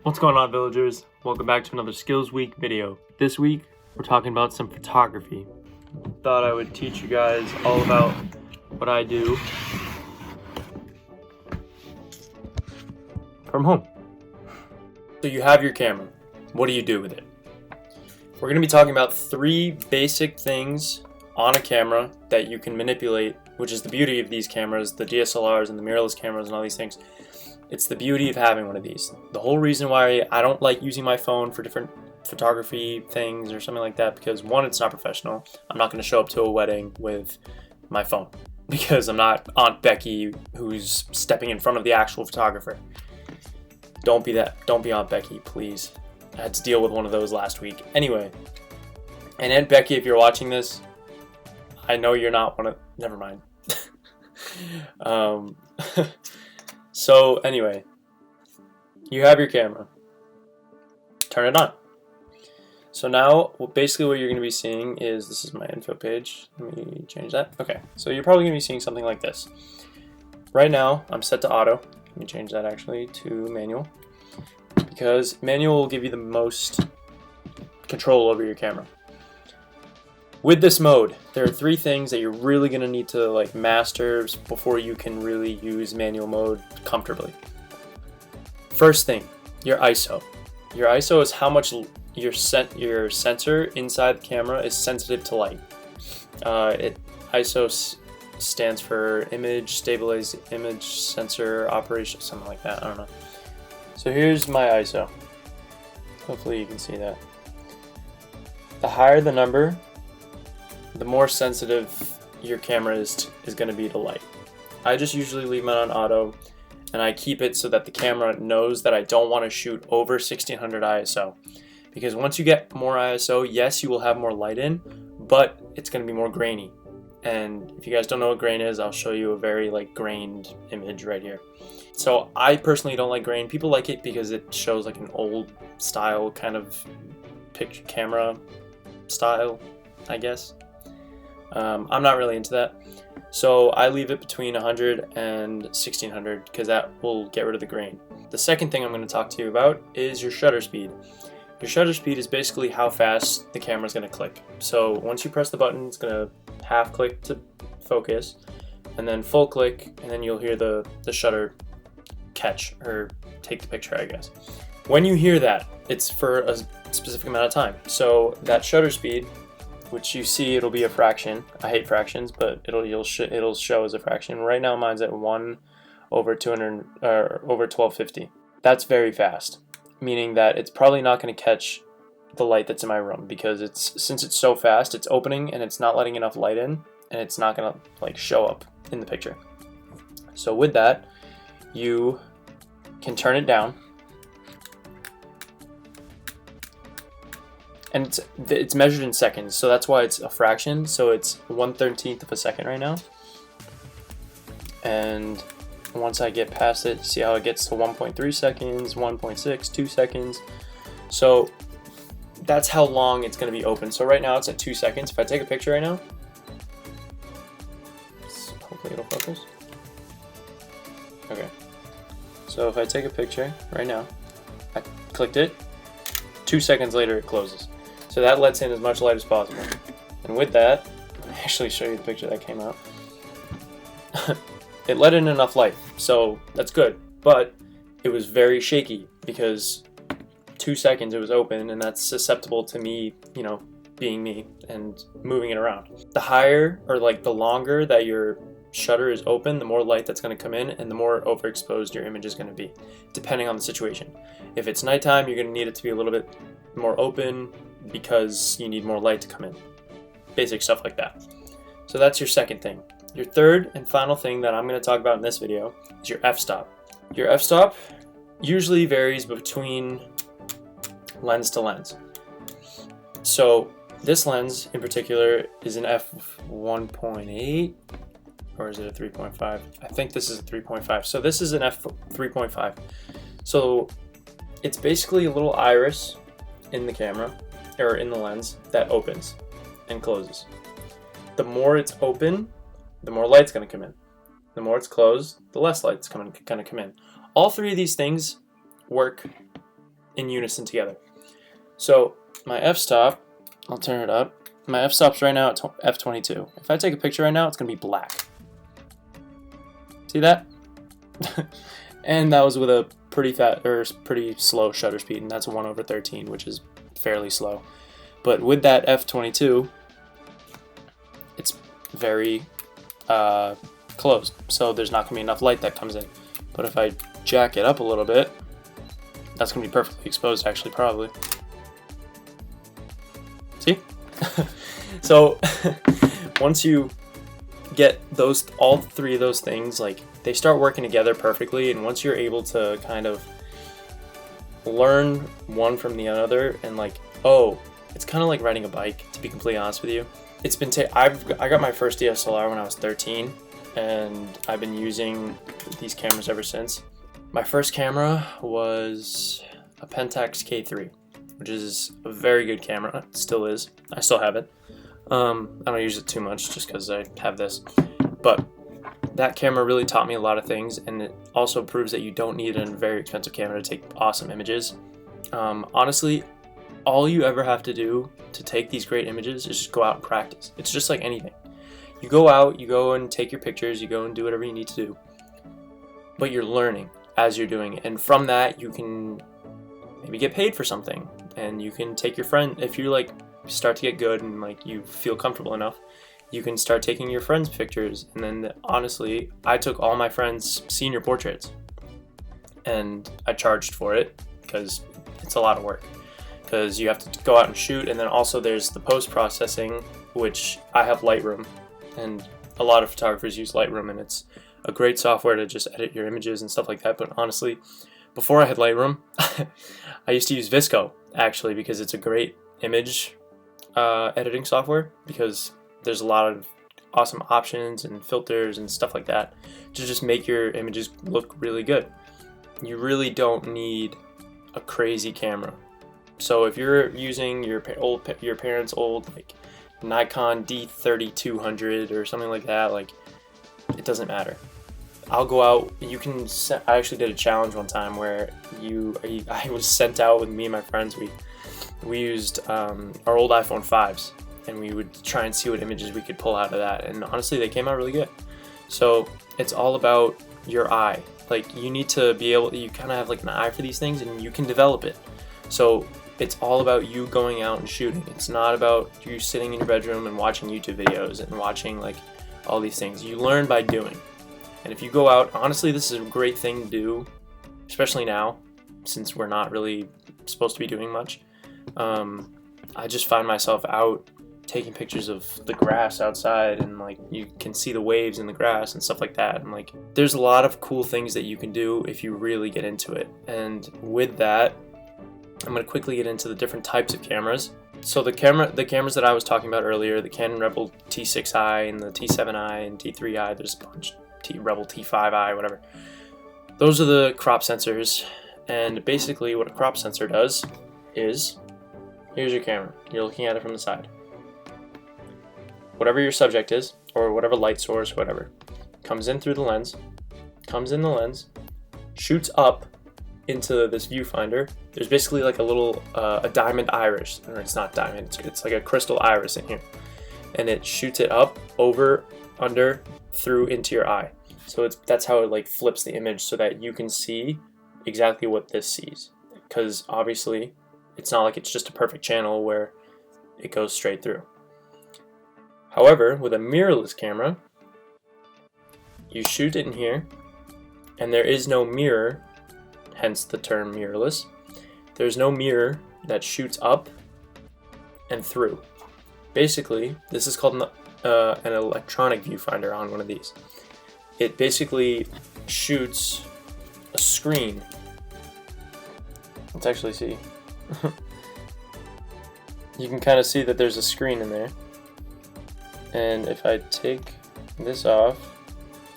What's going on, villagers? Welcome back to another Skills Week video. This week, we're talking about some photography. Thought I would teach you guys all about what I do from home. So you have your camera. What do you do with it? We're going to be talking about 3 basic things on a camera that you can manipulate, which is the beauty of these cameras, the DSLRs and the mirrorless cameras and all these things. It's the beauty of having one of these. The whole reason why I don't like using my phone for different photography things or something like that, because one, it's not professional. I'm not going to show up to a wedding with my phone because I'm not Aunt Becky who's stepping in front of the actual photographer. Don't be that. Don't be Aunt Becky, please. I had to deal with one of those last week. Anyway, and Aunt Becky, if you're watching this, I know you're not one of... Never mind. So anyway, you have your camera. Turn it on. So now, basically what you're going to be seeing is, this is my info page. Let me change that. Okay, so you're probably going to be seeing something like this. Right now, I'm set to auto. Let me change that actually to manual, because manual will give you the most control over your camera. With this mode, there are 3 things that you're really going to need to master before you can really use manual mode comfortably. First thing, your ISO. Your ISO is how much your sensor inside the camera is sensitive to light. ISO stands for Image Stabilized Image Sensor Operation, something like that. I don't know. So here's my ISO. Hopefully you can see that. The higher the number, the more sensitive your camera is going to be to light. I just usually leave mine on auto, and I keep it so that the camera knows that I don't want to shoot over 1600 ISO. Because once you get more ISO, yes, you will have more light in, but it's going to be more grainy. And if you guys don't know what grain is, I'll show you a very grained image right here. So I personally don't like grain. People like it because it shows an old style kind of picture camera style, I guess. I'm not really into that, so I leave it between 100 and 1600 because that will get rid of the grain. The second thing I'm going to talk to you about is your shutter speed. Your shutter speed is basically how fast the camera is going to click. So once you press the button, it's going to half click to focus, and then full click, and then you'll hear the shutter catch or take the picture, I guess. When you hear that, it's for a specific amount of time. So that shutter speed, which you see, it'll be a fraction. I hate fractions, but it'll show as a fraction. Right now, mine's at 1/200 or over 1250. That's very fast, meaning that it's probably not going to catch the light that's in my room because since it's so fast, it's opening and it's not letting enough light in, and it's not going to show up in the picture. So with that, you can turn it down. And it's measured in seconds, so that's why it's a fraction. So it's 1/13 of a second right now. And once I get past it, see how it gets to 1.3 seconds, 1.6, 2 seconds. So that's how long it's going to be open. So right now it's at 2 seconds. If I take a picture right now, hopefully it'll focus. Okay. So if I take a picture right now, I clicked it, 2 seconds later it closes. So that lets in as much light as possible. And with that, I'll actually show you the picture that came out. It let in enough light, so that's good. But it was very shaky because 2 seconds it was open, and that's susceptible to me, being me and moving it around. The higher or the longer that your shutter is open, the more light that's going to come in and the more overexposed your image is going to be, depending on the situation. If it's nighttime, you're going to need it to be a little bit more open because you need more light to come in. Basic stuff like that. So that's your second thing. Your third and final thing that I'm going to talk about in this video is your f-stop. Your f-stop usually varies between lens to lens. So this lens in particular is an f1.8, or is it a 3.5? I think this is a 3.5. So this is an f3.5. So it's basically a little iris in the camera, or in the lens, that opens and closes. The more it's open, the more light's going to come in. The more it's closed, the less light's going to come in. All 3 of these things work in unison together. So my f-stop, I'll turn it up. My f-stop's right now at f22. If I take a picture right now, it's gonna be black. See that? And that was with a pretty slow shutter speed, and that's a 1/13, which is fairly slow. But with that f22, it's very closed, so there's not gonna be enough light that comes in. But if I jack it up a little bit, that's gonna be perfectly exposed, actually, probably. See? So once you get all three of those things, like, they start working together perfectly, and once you're able to kind of learn one from the other, and like, oh, it's kind of like riding a bike, to be completely honest with you. It's been I got my first DSLR when I was 13, and I've been using these cameras ever since. My first camera was a Pentax K3, which is a very good camera. It still is. I still have it. I don't use it too much just because I have this, but that camera really taught me a lot of things, and it also proves that you don't need a very expensive camera to take awesome images. Honestly, all you ever have to do to take these great images is just go out and practice. It's just like anything. You go out, you go and take your pictures, you go and do whatever you need to do, but you're learning as you're doing it, and from that you can maybe get paid for something, and you can take your friend, if you like start to get good and like you feel comfortable enough, you can start taking your friends' pictures. And then honestly, I took all my friends' senior portraits, and I charged for it because it's a lot of work, because you have to go out and shoot, and then also there's the post-processing, which I have Lightroom, and a lot of photographers use Lightroom, and it's a great software to just edit your images and stuff like that. But honestly, before I had Lightroom, I used to use Visco, actually, because it's a great image editing software, because there's a lot of awesome options and filters and stuff like that to just make your images look really good. You really don't need a crazy camera. So if you're using your parents' old like Nikon D3200 or something like that, like, it doesn't matter. I'll go out. You can. I actually did a challenge one time where I was sent out with me and my friends. We used our old iPhone 5s, and we would try and see what images we could pull out of that. And honestly, they came out really good. So it's all about your eye. Like, you need to be able. You kind of have like an eye for these things, and you can develop it. So it's all about you going out and shooting. It's not about you sitting in your bedroom and watching YouTube videos and watching like all these things. You learn by doing. And if you go out, honestly, this is a great thing to do, especially now, since we're not really supposed to be doing much. I just find myself out taking pictures of the grass outside, and like, you can see the waves in the grass and stuff like that. And like, there's a lot of cool things that you can do if you really get into it. And with that, I'm going to quickly get into the different types of cameras. So the cameras that I was talking about earlier, the Canon Rebel T6i and the T7i and T3i, there's a bunch, Rebel T5i, whatever. Those are the crop sensors, and basically what a crop sensor does is, here's your camera, you're looking at it from the side. Whatever your subject is, or whatever light source, whatever, comes in through the lens, comes in the lens, shoots up into this viewfinder. There's basically like a little, a diamond iris, or it's not diamond, it's like a crystal iris in here. And it shoots it up, over, under, through into your eye. So that's how it like flips the image so that you can see exactly what this sees. Because obviously, it's not like it's just a perfect channel where it goes straight through. However, with a mirrorless camera, you shoot it in here, and there is no mirror, hence the term mirrorless. There's no mirror that shoots up and through. Basically, this is called an electronic viewfinder on one of these. It basically shoots a screen. Let's actually see. You can kind of see that there's a screen in there. And if I take this off,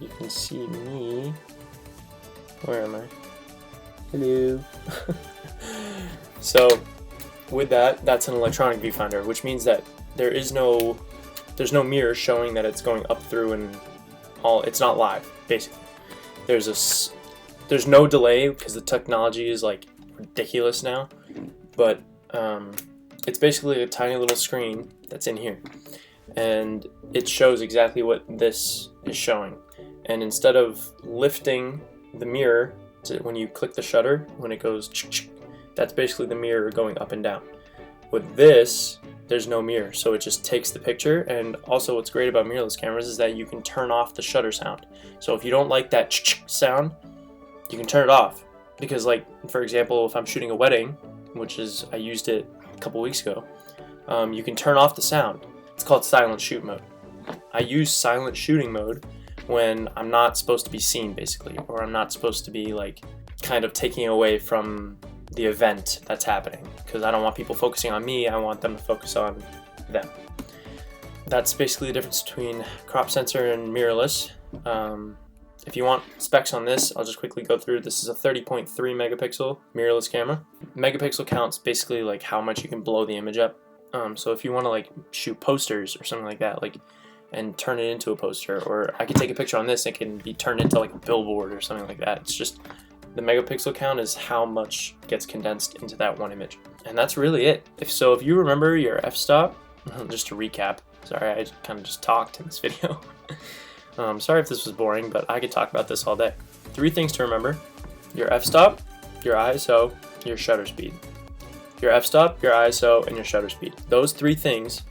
you can see me. Where am I? Hello. So with that, that's an electronic viewfinder, which means that there's no mirror showing that it's going up through and all. It's not live, basically. There's no delay because the technology is like ridiculous now, but it's basically a tiny little screen that's in here, and it shows exactly what this is showing. And instead of lifting the mirror when you click the shutter, when it goes, that's basically the mirror going up and down. With this, there's no mirror, so it just takes the picture. And also what's great about mirrorless cameras is that you can turn off the shutter sound. So if you don't like that sound, you can turn it off. Because, like, for example, if I'm shooting a wedding, which is, I used it a couple weeks ago, you can turn off the sound. It's called silent shoot mode. I use silent shooting mode when I'm not supposed to be seen, basically, or I'm not supposed to be, like, kind of taking away from the event that's happening, because I don't want people focusing on me, I want them to focus on them. That's basically the difference between crop sensor and mirrorless. If you want specs on this, I'll just quickly go through. This is a 30.3 megapixel mirrorless camera. Megapixel counts basically like how much you can blow the image up. So if you want to like shoot posters or something like that, like, and turn it into a poster, or I could take a picture on this and it can be turned into like a billboard or something like that. It's just the megapixel count is how much gets condensed into that one image. And that's really it. If you remember your f-stop, just to recap, sorry, I kind of just talked in this video. Sorry if this was boring, but I could talk about this all day. 3 things to remember: your f-stop, your ISO, your shutter speed. Your f-stop, your ISO, and your shutter speed. Those 3 things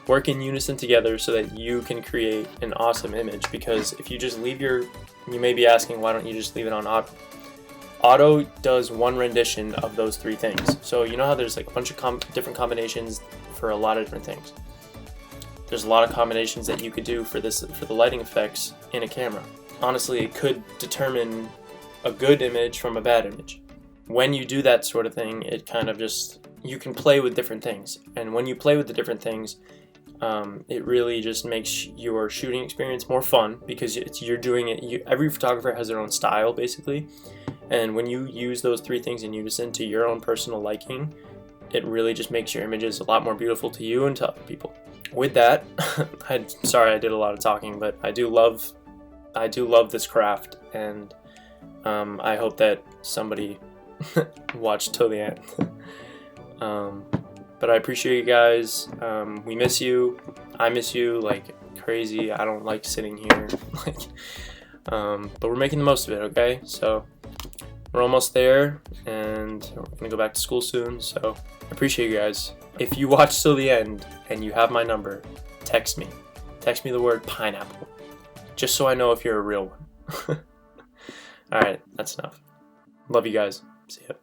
work in unison together so that you can create an awesome image. Because if you just leave you may be asking, why don't you just leave it on auto? Auto does one rendition of those 3 things. So you know how there's like a bunch of different combinations for a lot of different things. There's a lot of combinations that you could do for the lighting effects in a camera. Honestly, it could determine a good image from a bad image. When you do that sort of thing, it kind of just, you can play with different things. And when you play with the different things, it really just makes your shooting experience more fun, because you're doing it. Every photographer has their own style, basically. And when you use those 3 things in unison to your own personal liking, it really just makes your images a lot more beautiful to you and to other people. With that, sorry I did a lot of talking, but I do love this craft, and I hope that somebody watched till the end. But I appreciate you guys. We miss you. I miss you like crazy. I don't like sitting here, but we're making the most of it. Okay, so we're almost there, and we're gonna go back to school soon. So I appreciate you guys. If you watch till the end and you have my number, text me. Text me the word pineapple, just so I know if you're a real one. All right, that's enough. Love you guys. See ya.